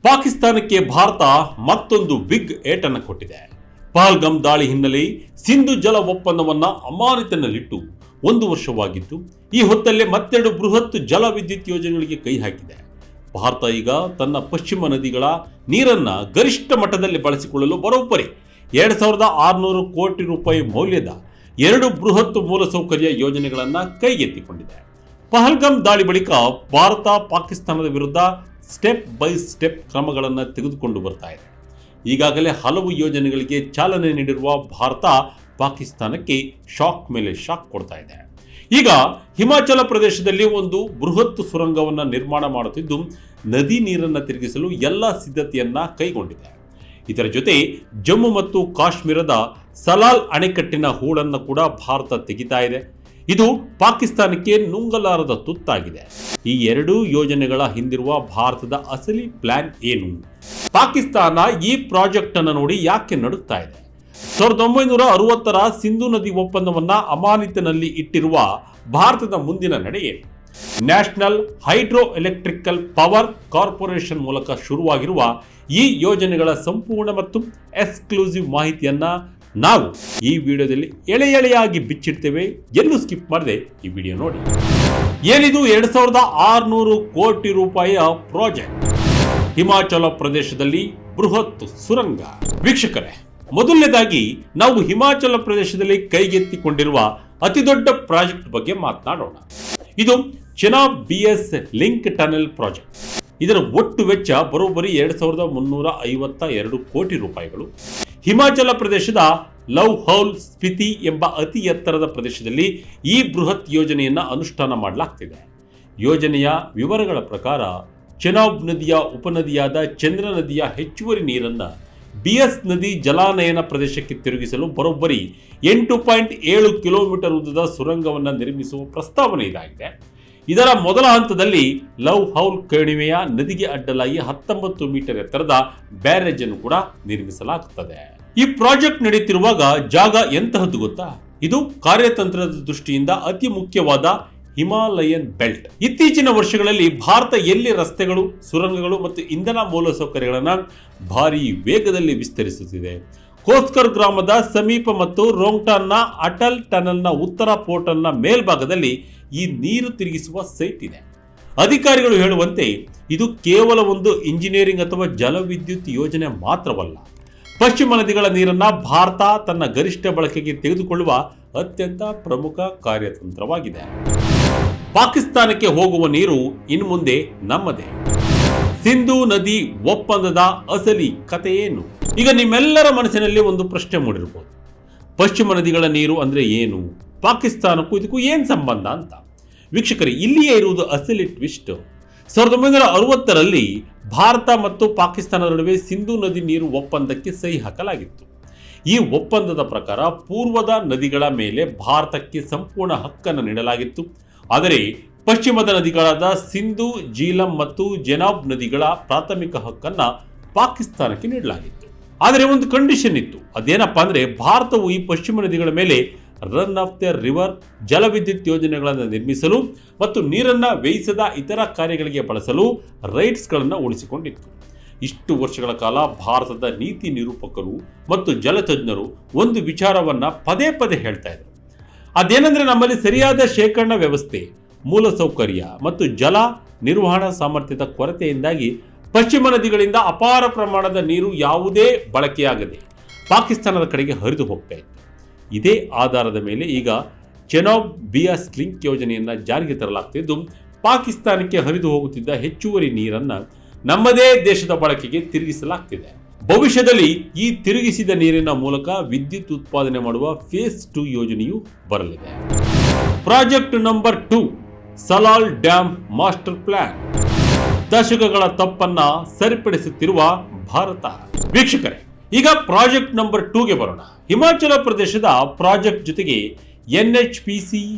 ಪಾಕಿಸ್ತಾನಕ್ಕೆ ಭಾರತ ಮತ್ತೊಂದು ಬಿಗ್ ಏಟನ್ನು ಕೊಟ್ಟಿದೆ. ಪಹಲ್ಗಾಮ್ ದಾಳಿ ಹಿನ್ನೆಲೆ ಸಿಂಧು ಜಲ ಒಪ್ಪಂದವನ್ನ ಅಮಾನತಿನಲ್ಲಿಟ್ಟು 1 ವರ್ಷವಾಗಿದ್ದು, ಈ ಹೊತ್ತಲ್ಲೇ ಮತ್ತೆರಡು ಬೃಹತ್ ಜಲ ವಿದ್ಯುತ್ ಯೋಜನೆಗಳಿಗೆ ಕೈ ಹಾಕಿದೆ. ಭಾರತ ಈಗ ತನ್ನ ಪಶ್ಚಿಮ ನದಿಗಳ ನೀರನ್ನ ಗರಿಷ್ಠ ಮಟ್ಟದಲ್ಲಿ ಬಳಸಿಕೊಳ್ಳಲು ಬರೋಬ್ಬರಿ 2600 ಕೋಟಿ ರೂಪಾಯಿ ಮೌಲ್ಯದ 2 ಬೃಹತ್ ಮೂಲಸೌಕರ್ಯ ಯೋಜನೆಗಳನ್ನು ಕೈಗೆತ್ತಿಕೊಂಡಿದೆ. ಪಹಲ್ಗಾಮ್ ದಾಳಿ ಬಳಿಕ ಭಾರತ ಪಾಕಿಸ್ತಾನದ ವಿರುದ್ಧ ಸ್ಟೆಪ್ ಬೈ ಸ್ಟೆಪ್ ಕ್ರಮಗಳನ್ನು ತೆಗೆದುಕೊಂಡು ಬರ್ತಾ ಇದೆ. ಈಗಾಗಲೇ ಹಲವು ಯೋಜನೆಗಳಿಗೆ ಚಾಲನೆ ನೀಡಿರುವ ಭಾರತ ಪಾಕಿಸ್ತಾನಕ್ಕೆ ಶಾಕ್ ಮೇಲೆ ಶಾಕ್ ಕೊಡ್ತಾ ಇದೆ. ಈಗ ಹಿಮಾಚಲ ಪ್ರದೇಶದಲ್ಲಿ ಒಂದು ಬೃಹತ್ ಸುರಂಗವನ್ನು ನಿರ್ಮಾಣ ಮಾಡುತ್ತಿದ್ದು, ನದಿ ನೀರನ್ನು ತಿರುಗಿಸಲು ಎಲ್ಲ ಸಿದ್ಧತೆಯನ್ನ ಕೈಗೊಂಡಿದೆ. ಇದರ ಜೊತೆ ಜಮ್ಮು ಮತ್ತು ಕಾಶ್ಮೀರದ ಸಲಾಲ್ ಅಣೆಕಟ್ಟಿನ ಹೂಳನ್ನು ಕೂಡ ಭಾರತ ತೆಗಿತಾ ಇದೆ. ಇದು ಪಾಕಿಸ್ತಾನಕ್ಕೆ ನುಂಗಲಾರದ ತುತ್ತಾಗಿದೆ. ಈ ಎರಡೂ ಯೋಜನೆಗಳ ಹಿಂದಿರುವ ಭಾರತದ ಅಸಲಿ ಪ್ಲಾನ್ ಏನು? ಪಾಕಿಸ್ತಾನ ಈ ಪ್ರಾಜೆಕ್ಟ್ ಅನ್ನು ನೋಡಿ ಯಾಕೆ ನಡುತ್ತಾ ಇದೆ? 1960ರ ಸಿಂಧು ನದಿ ಒಪ್ಪಂದವನ್ನ ಅಮಾನತಿನಲ್ಲಿ ಇಟ್ಟಿರುವ ಭಾರತದ ಮುಂದಿನ ನಡೆ ಏನು? National hydro electrical power corporation ಮೂಲಕ ಶುರುವಾಗಿರುವ ಈ ಯೋಜನೆಗಳ ಸಂಪೂರ್ಣ ಮತ್ತು ಎಕ್ಸ್ಕ್ಲೂಸಿವ್ ಮಾಹಿತಿಯನ್ನ ನಾವು ಈ ವಿಡಿಯೋದಲ್ಲಿ ಎಳೆಯಾಗಿ ಬಿಚ್ಚಿಡ್ತೇವೆ. ಎಲ್ಲೂ ಸ್ಕಿಪ್ ಮಾಡದೆ ಈ ವಿಡಿಯೋ ನೋಡಿ. ಏನಿದು 2600 ಕೋಟಿ ರೂಪಾಯಿಯ ಪ್ರಾಜೆಕ್ಟ್ ಹಿಮಾಚಲ ಪ್ರದೇಶದಲ್ಲಿ ಬೃಹತ್ ಸುರಂಗ. ವೀಕ್ಷಕರೇ, ಮೊದಲನೇದಾಗಿ ನಾವು ಹಿಮಾಚಲ ಪ್ರದೇಶದಲ್ಲಿ ಕೈಗೆತ್ತಿಕೊಂಡಿರುವ ಅತಿ ದೊಡ್ಡ ಪ್ರಾಜೆಕ್ಟ್ ಬಗ್ಗೆ ಮಾತನಾಡೋಣ. ಇದು Chenab BS link tunnel project. ಇದರ ಒಟ್ಟು ವೆಚ್ಚ ಬರೋಬ್ಬರಿ 2352 ಕೋಟಿ ರೂಪಾಯಿಗಳು. ಹಿಮಾಚಲ ಪ್ರದೇಶದ ಲೌಹೌಲ್ ಸ್ಪಿತಿ ಎಂಬ ಅತಿ ಎತ್ತರದ ಪ್ರದೇಶದಲ್ಲಿ ಈ ಬೃಹತ್ ಯೋಜನೆಯನ್ನು ಅನುಷ್ಠಾನ ಮಾಡಲಾಗ್ತಿದೆ. ಯೋಜನೆಯ ವಿವರಗಳ ಪ್ರಕಾರ ಚೆನಾಬ್ ನದಿಯ ಉಪನದಿಯಾದ ಚಂದ್ರ ನದಿಯ ಹೆಚ್ಚುವರಿ ನೀರನ್ನು BS ನದಿ ಜಲಾನಯನ ಪ್ರದೇಶಕ್ಕೆ ತಿರುಗಿಸಲು ಬರೋಬ್ಬರಿ 8.7 ಕಿಲೋಮೀಟರ್ ಉದ್ದದ ಸುರಂಗವನ್ನು ನಿರ್ಮಿಸುವ ಪ್ರಸ್ತಾವನೆ ಇದಾಗಿದೆ. ಇದರ ಮೊದಲ ಹಂತದಲ್ಲಿ ಲೌಹೌಲ್ ಕಣಿವೆಯ ನದಿಗೆ ಅಡ್ಡಲಾಗಿ 19 ಮೀಟರ್ ಎತ್ತರದ ಬ್ಯಾರೇಜ್ ಅನ್ನು ಕೂಡ ನಿರ್ಮಿಸಲಾಗುತ್ತದೆ. ಈ ಪ್ರಾಜೆಕ್ಟ್ ನಡೆಯುತ್ತಿರುವಾಗ ಜಾಗ ಎಂತಹದ್ದು ಗೊತ್ತಾ? ಇದು ಕಾರ್ಯತಂತ್ರದ ದೃಷ್ಟಿಯಿಂದ ಅತಿ ಮುಖ್ಯವಾದ ಹಿಮಾಲಯನ್ ಬೆಲ್ಟ್. ಇತ್ತೀಚಿನ ವರ್ಷಗಳಲ್ಲಿ ಭಾರತ ಎಲ್ಲಿ ರಸ್ತೆಗಳು, ಸುರಂಗಗಳು ಮತ್ತು ಇಂಧನ ಮೂಲಸೌಕರ್ಯಗಳನ್ನು ಭಾರಿ ವೇಗದಲ್ಲಿ ವಿಸ್ತರಿಸುತ್ತಿದೆ. ಕೋಸ್ಕರ್ ಗ್ರಾಮದ ಸಮೀಪ ಮತ್ತು ರೋಂಗ್ಟಾನ್ನ ಅಟಲ್ ಟನಲ್ನ ಉತ್ತರ ಪೋರ್ಟಲ್ನ ಮೇಲ್ಭಾಗದಲ್ಲಿ ಈ ನೀರು ತಿರುಗಿಸುವ ಸೈಟ್ ಇದೆ. ಅಧಿಕಾರಿಗಳು ಹೇಳುವಂತೆ ಇದು ಕೇವಲ ಒಂದು ಇಂಜಿನಿಯರಿಂಗ್ ಅಥವಾ ಜಲವಿದ್ಯುತ್ ಯೋಜನೆ ಮಾತ್ರವಲ್ಲ, ಪಶ್ಚಿಮ ನದಿಗಳ ನೀರನ್ನ ಭಾರತ ತನ್ನ ಗರಿಷ್ಠ ಬಳಕೆಗೆ ತೆಗೆದುಕೊಳ್ಳುವ ಅತ್ಯಂತ ಪ್ರಮುಖ ಕಾರ್ಯತಂತ್ರವಾಗಿದೆ. ಪಾಕಿಸ್ತಾನಕ್ಕೆ ಹೋಗುವ ನೀರು ಇನ್ನು ಮುಂದೆ ನಮ್ಮದೇ. ಸಿಂಧು ನದಿ ಒಪ್ಪಂದದ ಅಸಲಿ ಕಥೆ ಏನು? ಈಗ ನಿಮ್ಮೆಲ್ಲರ ಮನಸ್ಸಿನಲ್ಲಿ ಒಂದು ಪ್ರಶ್ನೆ ಮೂಡಿರಬಹುದು. ಪಶ್ಚಿಮ ನದಿಗಳ ನೀರು ಅಂದ್ರೆ ಏನು? ಪಾಕಿಸ್ತಾನಕ್ಕೂ ಇದಕ್ಕೂ ಏನು ಸಂಬಂಧ ಅಂತ. ವೀಕ್ಷಕರೇ, ಇಲ್ಲಿಯೇ ಇರುವುದು ಅಸಲಿ ಟ್ವಿಸ್ಟ್. 1960ರಲ್ಲಿ ಭಾರತ ಮತ್ತು ಪಾಕಿಸ್ತಾನದ ನಡುವೆ ಸಿಂಧು ನದಿ ನೀರು ಒಪ್ಪಂದಕ್ಕೆ ಸಹಿ ಹಾಕಲಾಗಿತ್ತು. ಈ ಒಪ್ಪಂದದ ಪ್ರಕಾರ ಪೂರ್ವದ ನದಿಗಳ ಮೇಲೆ ಭಾರತಕ್ಕೆ ಸಂಪೂರ್ಣ ಹಕ್ಕನ್ನು ನೀಡಲಾಗಿತ್ತು. ಆದರೆ ಪಶ್ಚಿಮದ ನದಿಗಳಾದ ಸಿಂಧು, ಜೀಲಂ ಮತ್ತು ಚೆನಾಬ್ ನದಿಗಳ ಪ್ರಾಥಮಿಕ ಹಕ್ಕನ್ನು ಪಾಕಿಸ್ತಾನಕ್ಕೆ ನೀಡಲಾಗಿತ್ತು. ಆದರೆ ಒಂದು ಕಂಡೀಷನ್ ಇತ್ತು. ಅದೇನಪ್ಪಾ ಅಂದ್ರೆ, ಭಾರತವು ಈ ಪಶ್ಚಿಮ ನದಿಗಳ ಮೇಲೆ ರನ್ ಆಫ್ ದ ರಿವರ್ ಜಲವಿದ್ಯುತ್ ಯೋಜನೆಗಳನ್ನು ನಿರ್ಮಿಸಲು ಮತ್ತು ನೀರನ್ನು ಬೇಯಿಸದ ಇತರ ಕಾರ್ಯಗಳಿಗೆ ಬಳಸಲು ರೈಟ್ಸ್ಗಳನ್ನು ಉಳಿಸಿಕೊಂಡಿತ್ತು. ಇಷ್ಟು ವರ್ಷಗಳ ಕಾಲ ಭಾರತದ ನೀತಿ ನಿರೂಪಕರು ಮತ್ತು ಜಲತಜ್ಞರು ಒಂದು ವಿಚಾರವನ್ನ ಪದೇ ಪದೇ ಹೇಳ್ತಾ ಇದ್ರು. ಅದೇನೆಂದ್ರೆ, ನಮ್ಮಲ್ಲಿ ಸರಿಯಾದ ಶೇಖರಣಾ ವ್ಯವಸ್ಥೆ, ಮೂಲಸೌಕರ್ಯ ಮತ್ತು ಜಲ ನಿರ್ವಹಣಾ ಸಾಮರ್ಥ್ಯದ ಕೊರತೆಯಿಂದಾಗಿ ಪಶ್ಚಿಮ ನದಿಗಳಿಂದ ಅಪಾರ ಪ್ರಮಾಣದ ನೀರು ಯಾವುದೇ ಬಳಕೆಯಾಗದೆ ಪಾಕಿಸ್ತಾನದ ಕಡೆಗೆ ಹರಿದು ಹೋಗ್ತಾ ಇತ್ತು. ಇದೇ ಆಧಾರದ ಮೇಲೆ ಈಗ ಚೆನಾಬ್ BS ಲಿಂಕ್ ಯೋಜನೆಯನ್ನು ಜಾರಿಗೆ ತರಲಾಗ್ತಿದ್ದು, ಪಾಕಿಸ್ತಾನಕ್ಕೆ ಹರಿದು ಹೋಗುತ್ತಿದ್ದ ಹೆಚ್ಚುವರಿ ನೀರನ್ನು ನಮ್ಮದೇ ದೇಶದ ಬಳಕೆಗೆ ತಿರುಗಿಸಲಾಗ್ತಿದೆ. ಭವಿಷ್ಯದಲ್ಲಿ ಈ ತಿರುಗಿಸಿದ ನೀರಿನ ಮೂಲಕ ವಿದ್ಯುತ್ ಉತ್ಪಾದನೆ ಮಾಡುವ ಫೇಸ್ 2 ಯೋಜನೆಯು ಬರಲಿದೆ. Project number 2 Salal dam master plan. ದಶಕಗಳ ತಪ್ಪನ್ನ ಸರಿಪಡಿಸುತ್ತಿರುವ ಭಾರತ. ವೀಕ್ಷಕರೇ, ಈಗ ಪ್ರಾಜೆಕ್ಟ್ ನಂಬರ್ 2ಗೆ ಬರೋಣ. ಹಿಮಾಚಲ ಪ್ರದೇಶದ ಪ್ರಾಜೆಕ್ಟ್ ಜೊತೆಗೆ NHPC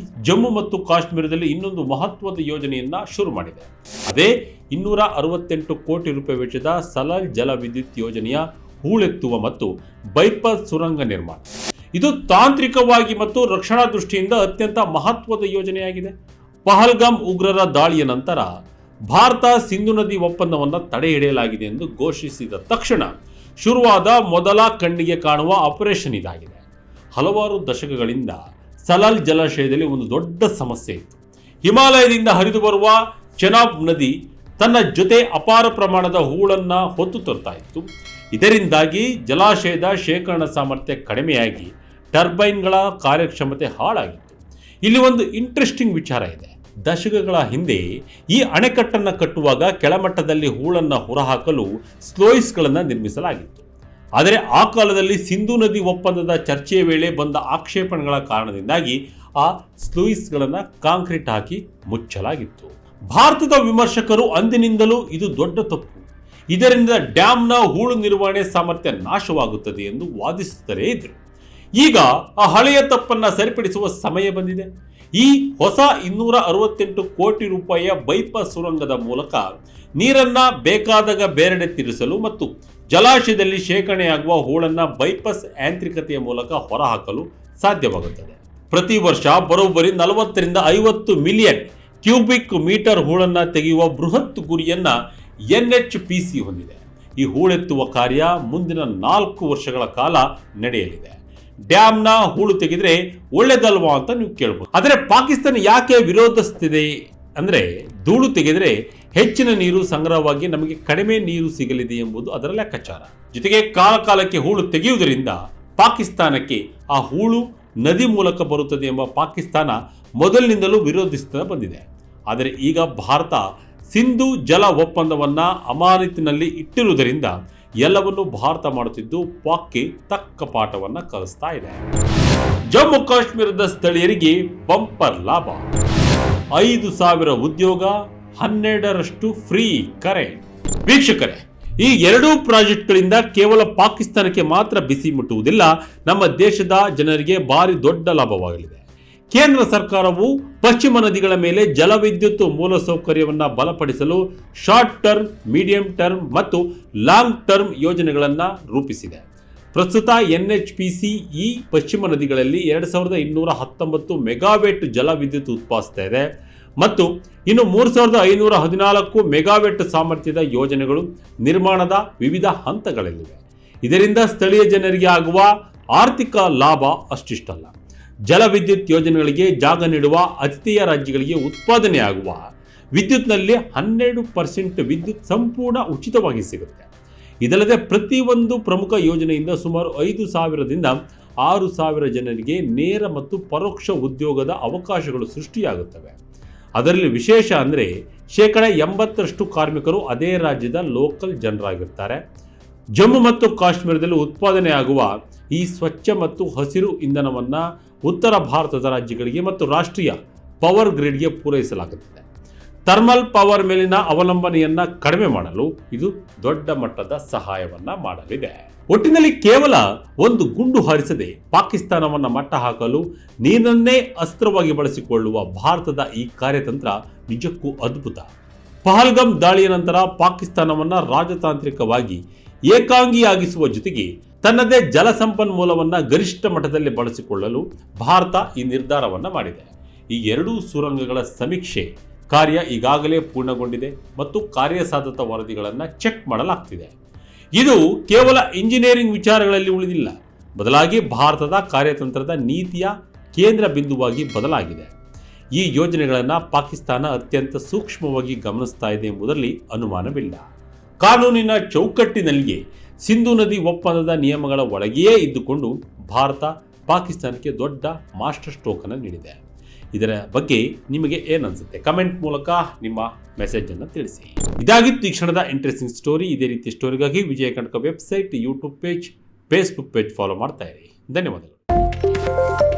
ಜಮ್ಮು ಮತ್ತು ಕಾಶ್ಮೀರದಲ್ಲಿ ಇನ್ನೊಂದು ಮಹತ್ವದ ಯೋಜನೆಯನ್ನ ಶುರು ಮಾಡಿದೆ. ಅದೇ 268 ಕೋಟಿ ರೂಪಾಯಿ ವೆಚ್ಚದ ಸಲಾಲ್ ಜಲ ವಿದ್ಯುತ್ ಯೋಜನೆಯ ಹೂಳೆತ್ತುವ ಮತ್ತು ಬೈಪಾಸ್ ಸುರಂಗ ನಿರ್ಮಾಣ. ಇದು ತಾಂತ್ರಿಕವಾಗಿ ಮತ್ತು ರಕ್ಷಣಾ ದೃಷ್ಟಿಯಿಂದ ಅತ್ಯಂತ ಮಹತ್ವದ ಯೋಜನೆಯಾಗಿದೆ. ಪಹಲ್ಗಾಮ್ ಉಗ್ರರ ದಾಳಿಯ ನಂತರ ಭಾರತ ಸಿಂಧು ನದಿ ಒಪ್ಪಂದವನ್ನು ತಡೆ ಹಿಡಿಯಲಾಗಿದೆ ಎಂದು ಘೋಷಿಸಿದ ತಕ್ಷಣ ಶುರುವಾದ ಮೊದಲ ಕಣ್ಣಿಗೆ ಕಾಣುವ ಆಪರೇಷನ್ ಇದಾಗಿದೆ. ಹಲವಾರು ದಶಕಗಳಿಂದ ಸಲಾಲ್ ಜಲಾಶಯದಲ್ಲಿ ಒಂದು ದೊಡ್ಡ ಸಮಸ್ಯೆ ಇತ್ತು. ಹಿಮಾಲಯದಿಂದ ಹರಿದು ಬರುವ ಚೆನಾಬ್ ನದಿ ತನ್ನ ಜೊತೆ ಅಪಾರ ಪ್ರಮಾಣದ ಹೂಳನ್ನು ಹೊತ್ತು ತರ್ತಾ ಇತ್ತು. ಇದರಿಂದಾಗಿ ಜಲಾಶಯದ ಶೇಖರಣಾ ಸಾಮರ್ಥ್ಯ ಕಡಿಮೆಯಾಗಿ ಟರ್ಬೈನ್ಗಳ ಕಾರ್ಯಕ್ಷಮತೆ ಹಾಳಾಗಿತ್ತು. ಇಲ್ಲಿ ಒಂದು ಇಂಟ್ರೆಸ್ಟಿಂಗ್ ವಿಚಾರ ಇದೆ. ದಶಕಗಳ ಹಿಂದೆ ಈ ಅಣೆಕಟ್ಟನ್ನು ಕಟ್ಟುವಾಗ ಕೆಳಮಟ್ಟದಲ್ಲಿ ಹೂಳನ್ನು ಹೊರಹಾಕಲು ಸ್ಲೋಯಿಸ್ಗಳನ್ನು ನಿರ್ಮಿಸಲಾಗಿತ್ತು. ಆದರೆ ಆ ಕಾಲದಲ್ಲಿ ಸಿಂಧು ನದಿ ಒಪ್ಪಂದದ ಚರ್ಚೆಯ ವೇಳೆ ಬಂದ ಆಕ್ಷೇಪಣೆಗಳ ಕಾರಣದಿಂದಾಗಿ ಆ ಸ್ಲೂಯಿಸ್ಗಳನ್ನು ಕಾಂಕ್ರೀಟ್ ಹಾಕಿ ಮುಚ್ಚಲಾಗಿತ್ತು. ಭಾರತದ ವಿಮರ್ಶಕರು ಅಂದಿನಿಂದಲೂ ಇದು ದೊಡ್ಡ ತಪ್ಪು, ಇದರಿಂದ ಡ್ಯಾಮ್ನ ಹೂಳು ನಿರ್ವಹಣೆ ಸಾಮರ್ಥ್ಯ ನಾಶವಾಗುತ್ತದೆ ಎಂದು ವಾದಿಸುತ್ತಲೇ ಇದ್ದರು. ಈಗ ಆ ಹಳೆಯ ತಪ್ಪನ್ನು ಸರಿಪಡಿಸುವ ಸಮಯ ಬಂದಿದೆ. ಈ ಹೊಸ 268 ಕೋಟಿ ರೂಪಾಯಿಯ ಬೈಪಾಸ್ ಸುರಂಗದ ಮೂಲಕ ನೀರನ್ನ ಬೇಕಾದಾಗ ಬೇರೆಡೆ ತಿರುಗಿಸಲು ಮತ್ತು ಜಲಾಶಯದಲ್ಲಿ ಶೇಖರಣೆಯಾಗುವ ಹೂಳನ್ನು ಬೈಪಾಸ್ ಯಾಂತ್ರಿಕತೆಯ ಮೂಲಕ ಹೊರಹಾಕಲು ಸಾಧ್ಯವಾಗುತ್ತದೆ. ಪ್ರತಿ ವರ್ಷ ಬರೋಬ್ಬರಿ 40ರಿಂದ 50 ಮಿಲಿಯನ್ ಕ್ಯೂಬಿಕ್ ಮೀಟರ್ ಹೂಳನ್ನು ತೆಗೆಯುವ ಬೃಹತ್ ಗುರಿಯನ್ನ NHPC ಹೊಂದಿದೆ. ಈ ಹೂಳೆತ್ತುವ ಕಾರ್ಯ ಮುಂದಿನ 4 ವರ್ಷಗಳ ಕಾಲ ನಡೆಯಲಿದೆ. ಡ್ಯಾಮ್ನ ಹೂಳು ತೆಗೆದ್ರೆ ಒಳ್ಳೆದಲ್ವಾ ಅಂತ ನೀವು ಕೇಳಬಹುದು. ಆದರೆ ಪಾಕಿಸ್ತಾನ ಯಾಕೆ ವಿರೋಧಿಸುತ್ತಿದೆ ಅಂದ್ರೆ, ಧೂಳು ತೆಗೆದ್ರೆ ಹೆಚ್ಚಿನ ನೀರು ಸಂಗ್ರಹವಾಗಿ ನಮಗೆ ಕಡಿಮೆ ನೀರು ಸಿಗಲಿದೆ ಎಂಬುದು ಅದರ ಲೆಕ್ಕಾಚಾರ. ಜೊತೆಗೆ ಕಾಲಕಾಲಕ್ಕೆ ಹೂಳು ತೆಗೆಯುವುದರಿಂದ ಪಾಕಿಸ್ತಾನಕ್ಕೆ ಆ ಹೂಳು ನದಿ ಮೂಲಕ ಬರುತ್ತದೆ ಎಂಬ ಪಾಕಿಸ್ತಾನ ಮೊದಲಿನಿಂದಲೂ ವಿರೋಧಿಸುತ್ತಾ ಬಂದಿದೆ. ಆದರೆ ಈಗ ಭಾರತ ಸಿಂಧು ಜಲ ಒಪ್ಪಂದವನ್ನು ಅಮಾನತಿನಲ್ಲಿ ಇಟ್ಟಿರುವುದರಿಂದ ಎಲ್ಲವನ್ನೂ ಭಾರತ ಮಾಡುತ್ತಿದ್ದು ಪಾಕ್ಗೆ ತಕ್ಕ ಪಾಠವನ್ನು ಕಲಿಸ್ತಾ ಇದೆ. ಜಮ್ಮು ಕಾಶ್ಮೀರದ ಸ್ಥಳೀಯರಿಗೆ ಬಂಪರ್ ಲಾಭ, 5,000 ಉದ್ಯೋಗ, 12ರಷ್ಟು ಫ್ರೀ ಕರೆಂಟ್. ವೀಕ್ಷಕರೇ, ಈ ಎರಡೂ ಪ್ರಾಜೆಕ್ಟ್ಗಳಿಂದ ಕೇವಲ ಪಾಕಿಸ್ತಾನಕ್ಕೆ ಮಾತ್ರ ಬಿಸಿ ಮುಟ್ಟುವುದಿಲ್ಲ, ನಮ್ಮ ದೇಶದ ಜನರಿಗೆ ಭಾರಿ ದೊಡ್ಡ ಲಾಭವಾಗಲಿದೆ. ಕೇಂದ್ರ ಸರ್ಕಾರವು ಪಶ್ಚಿಮ ನದಿಗಳ ಮೇಲೆ ಜಲವಿದ್ಯುತ್ ಮೂಲಸೌಕರ್ಯವನ್ನು ಬಲಪಡಿಸಲು ಶಾರ್ಟ್ ಟರ್ಮ್, ಮೀಡಿಯಂ ಟರ್ಮ್ ಮತ್ತು ಲಾಂಗ್ ಟರ್ಮ್ ಯೋಜನೆಗಳನ್ನು ರೂಪಿಸಿದೆ. ಪ್ರಸ್ತುತ NHPC ಈ ಪಶ್ಚಿಮ ನದಿಗಳಲ್ಲಿ 2219 ಮೆಗಾವ್ಯಾಟ್ ಜಲವಿದ್ಯುತ್ ಉತ್ಪಾದಿಸ್ತಾ ಇದೆ ಮತ್ತು ಇನ್ನು 3514 ಮೆಗಾವ್ಯಾಟ್ ಸಾಮರ್ಥ್ಯದ ಯೋಜನೆಗಳು ನಿರ್ಮಾಣದ ವಿವಿಧ ಹಂತಗಳಲ್ಲಿವೆ. ಇದರಿಂದ ಸ್ಥಳೀಯ ಜನರಿಗೆ ಆಗುವ ಆರ್ಥಿಕ ಲಾಭ ಅಷ್ಟಿಷ್ಟಲ್ಲ. ಜಲವಿದ್ಯುತ್ ಯೋಜನೆಗಳಿಗೆ ಜಾಗ ನೀಡುವ ಅತಿಥೇಯ ರಾಜ್ಯಗಳಿಗೆ ಉತ್ಪಾದನೆಯಾಗುವ ವಿದ್ಯುತ್ನಲ್ಲಿ 12% ವಿದ್ಯುತ್ ಸಂಪೂರ್ಣ ಉಚಿತವಾಗಿ ಸಿಗುತ್ತೆ. ಇದಲ್ಲದೆ ಪ್ರತಿಯೊಂದು ಪ್ರಮುಖ ಯೋಜನೆಯಿಂದ ಸುಮಾರು 5,000ದಿಂದ 6,000 ಜನರಿಗೆ ನೇರ ಮತ್ತು ಪರೋಕ್ಷ ಉದ್ಯೋಗದ ಅವಕಾಶಗಳು ಸೃಷ್ಟಿಯಾಗುತ್ತವೆ. ಅದರಲ್ಲಿ ವಿಶೇಷ ಅಂದರೆ 80% ಕಾರ್ಮಿಕರು ಅದೇ ರಾಜ್ಯದ ಲೋಕಲ್ ಜನರಾಗಿರ್ತಾರೆ. ಜಮ್ಮು ಮತ್ತು ಕಾಶ್ಮೀರದಲ್ಲಿ ಉತ್ಪಾದನೆಯಾಗುವ ಈ ಸ್ವಚ್ಛ ಮತ್ತು ಹಸಿರು ಇಂಧನವನ್ನು ಉತ್ತರ ಭಾರತದ ರಾಜ್ಯಗಳಿಗೆ ಮತ್ತು ರಾಷ್ಟ್ರೀಯ ಪವರ್ ಗ್ರಿಡ್ಗೆ ಪೂರೈಸಲಾಗುತ್ತದೆ. ಥರ್ಮಲ್ ಪವರ್ ಮೇಲಿನ ಅವಲಂಬನೆಯನ್ನು ಕಡಿಮೆ ಮಾಡಲು ಇದು ದೊಡ್ಡ ಮಟ್ಟದ ಸಹಾಯವನ್ನು ಮಾಡಲಿದೆ. ಒಟ್ಟಿನಲ್ಲಿ ಕೇವಲ ಒಂದು ಗುಂಡು ಹಾರಿಸದೆ ಪಾಕಿಸ್ತಾನವನ್ನು ಮಟ್ಟ ಹಾಕಲು ನೀರನ್ನೇ ಅಸ್ತ್ರವಾಗಿ ಬಳಸಿಕೊಳ್ಳುವ ಭಾರತದ ಈ ಕಾರ್ಯತಂತ್ರ ನಿಜಕ್ಕೂ ಅದ್ಭುತ. ಪಹಲ್ಗಾಮ್ ದಾಳಿಯ ನಂತರ ಪಾಕಿಸ್ತಾನವನ್ನು ರಾಜತಾಂತ್ರಿಕವಾಗಿ ಏಕಾಂಗಿಯಾಗಿಸುವ ಜೊತೆಗೆ ತನ್ನದೇ ಜಲ ಸಂಪನ್ಮೂಲವನ್ನು ಗರಿಷ್ಠ ಮಟ್ಟದಲ್ಲಿ ಬಳಸಿಕೊಳ್ಳಲು ಭಾರತ ಈ ನಿರ್ಧಾರವನ್ನು ಮಾಡಿದೆ. ಈ ಎರಡೂ ಸುರಂಗಗಳ ಸಮೀಕ್ಷೆ ಕಾರ್ಯ ಈಗಾಗಲೇ ಪೂರ್ಣಗೊಂಡಿದೆ ಮತ್ತು ಕಾರ್ಯಸಾಧ್ಯತಾ ವರದಿಗಳನ್ನು ಚೆಕ್ ಮಾಡಲಾಗ್ತಿದೆ. ಇದು ಕೇವಲ ಇಂಜಿನಿಯರಿಂಗ್ ವಿಚಾರಗಳಲ್ಲಿ ಉಳಿದಿಲ್ಲ, ಬದಲಾಗಿ ಭಾರತದ ಕಾರ್ಯತಂತ್ರದ ನೀತಿಯ ಕೇಂದ್ರ ಬಿಂದುವಾಗಿ ಬದಲಾಗಿದೆ. ಈ ಯೋಜನೆಗಳನ್ನು ಪಾಕಿಸ್ತಾನ ಅತ್ಯಂತ ಸೂಕ್ಷ್ಮವಾಗಿ ಗಮನಿಸ್ತಾ ಇದೆ ಎಂಬುದರಲ್ಲಿ ಅನುಮಾನವಿಲ್ಲ. ಕಾನೂನಿನ ಚೌಕಟ್ಟಿನಲ್ಲಿಯೇ ಸಿಂಧು ನದಿ ಒಪ್ಪಂದದ ನಿಯಮಗಳ ಒಳಗೆಯೇ ಇದ್ದುಕೊಂಡು ಭಾರತ ಪಾಕಿಸ್ತಾನಕ್ಕೆ ದೊಡ್ಡ ಮಾಸ್ಟರ್ ಸ್ಟ್ರೋಕ್ ಅನ್ನು ನೀಡಿದೆ. ಇದರ ಬಗ್ಗೆ ನಿಮಗೆ ಏನನ್ಸುತ್ತೆ? ಕಮೆಂಟ್ ಮೂಲಕ ನಿಮ್ಮ ಮೆಸೇಜನ್ನು ತಿಳಿಸಿ. ಇದಾಗಿತ್ತು ಈ ಕ್ಷಣದ ಇಂಟ್ರೆಸ್ಟಿಂಗ್ ಸ್ಟೋರಿ. ಇದೇ ರೀತಿ ಸ್ಟೋರಿಗಾಗಿ Vijaya Kanaka website, YouTube page, Facebook page follow ಮಾಡ್ತಾ ಇರಿ. ಧನ್ಯವಾದಗಳು.